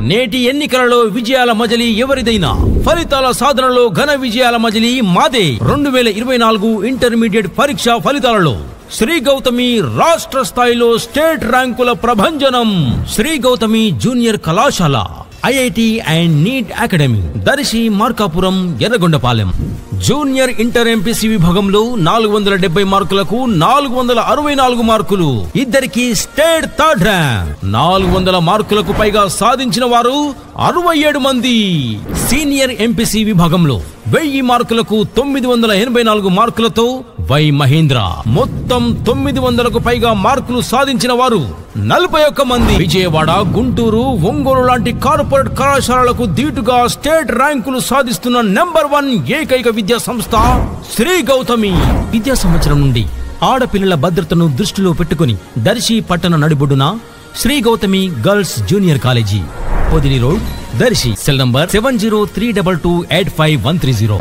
నేటి ఎన్నికలలో విజయాల మజలి ఎవరిదైనా, ఫలితాల సాధనలో ఘన విజయాల మజలి మాదే. 2024 ఇంటర్మీడియట్ పరీక్ష ఫలితాలలో శ్రీ గౌతమి రాష్ట్ర స్థాయిలో స్టేట్ ర్యాంకుల ప్రభంజనం. శ్రీ గౌతమి జూనియర్ కళాశాల, IIT and NEET academy, Darsi, Markapuram, Erragondapalem. Junior inter MPC విభాగంలో 470 మార్కులకు 464 మార్కులు. ఇద్దరికి స్టేట్ థర్డ్ ర్యాంక్. 400 మార్కులకు పైగా సాధించిన వారు 67 మంది. సీనియర్ ఎంపీసీ విభాగంలో 1000 మార్కులకు 984 మార్కులతో వై మహేంద్ర. మొత్తం 900కు పైగా మార్కులు సాధించిన వారు 41 మంది. విజయవాడ, గుంటూరు, ఒంగోలు లాంటి కార్పొరేట్ కళాశాలలకు ధీటుగా స్టేట్ ర్యాంకులు సాధిస్తున్న నెంబర్ 1 ఏకైక విద్యా సంస్థ శ్రీ గౌతమి. విద్యా సంవత్సరం నుండి ఆడపిల్లల భద్రతను దృష్టిలో పెట్టుకుని దర్శి పట్టణ నడిబొడ్డున Sri Gautami girls junior college, Podili road, Darsi. Cell number 7032285130.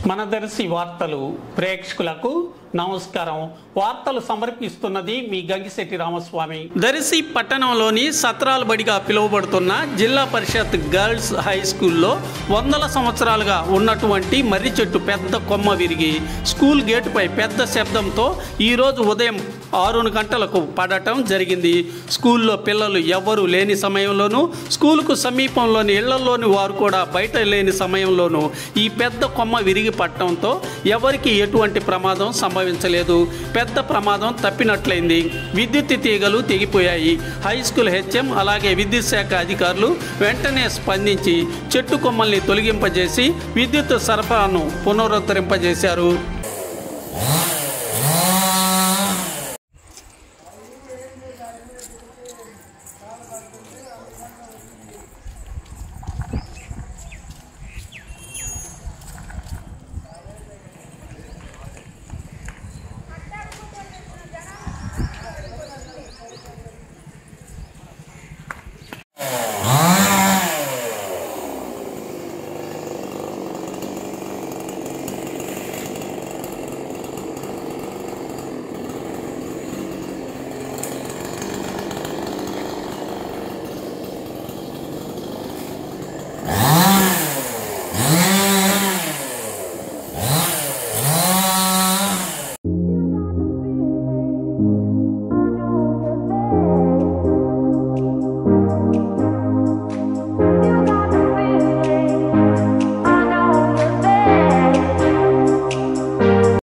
మన దర్శి వార్తలు ప్రేక్షకులకు నమస్కారం. వార్తలు సమర్పిస్తున్నది మీ గంగిశెట్టి రామస్వామి. దర్శి పట్టణంలోని సత్రాల బడిగా పిలువబడుతున్న జిల్లా పరిషత్ గర్ల్స్ హై స్కూల్లో వందల సంవత్సరాలుగా ఉన్నటువంటి మర్రి చెట్టు పెద్ద కొమ్మ విరిగి స్కూల్ గేటుపై పెద్ద శబ్దంతో ఈరోజు ఉదయం 6 గంటలకు పడటం జరిగింది. స్కూల్లో పిల్లలు ఎవ్వరూ లేని సమయంలోనూ, స్కూలుకు సమీపంలోని ఇళ్లలోని వారు కూడా బయట లేని సమయంలోనూ ఈ పెద్ద కొమ్మ విరిగి పడటంతో ఎవరికి ఎటువంటి ప్రమాదం సంభవించలేదు. పెద్ద ప్రమాదం తప్పినట్లయింది. విద్యుత్ తీగలు తెగిపోయాయి. హై స్కూల్ హెచ్ఎం అలాగే విద్యుత్ శాఖ అధికారులు వెంటనే స్పందించి చెట్టు కొమ్మల్ని తొలగింపజేసి విద్యుత్ సరఫరాను పునరుద్ధరింపజేశారు.